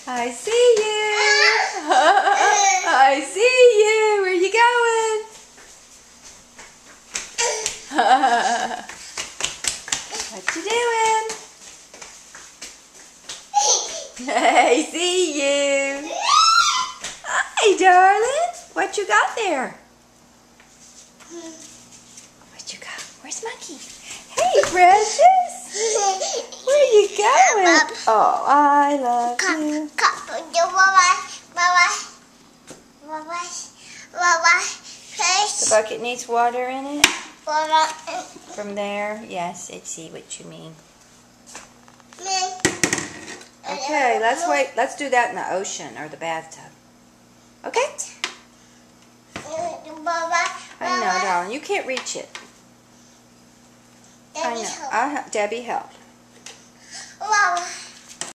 I see you. I see you. Where you going? What you doing? I see you. Hi, darling. What you got there? What you got? Where's Monkey? Hey, precious. Where you going? Oh, I love you. The bucket needs water in it? From there? Yes, I see what you mean. Okay, let's wait. Let's do that in the ocean or the bathtub. Okay? I know, darling. You can't reach it. I know. Debbie, help.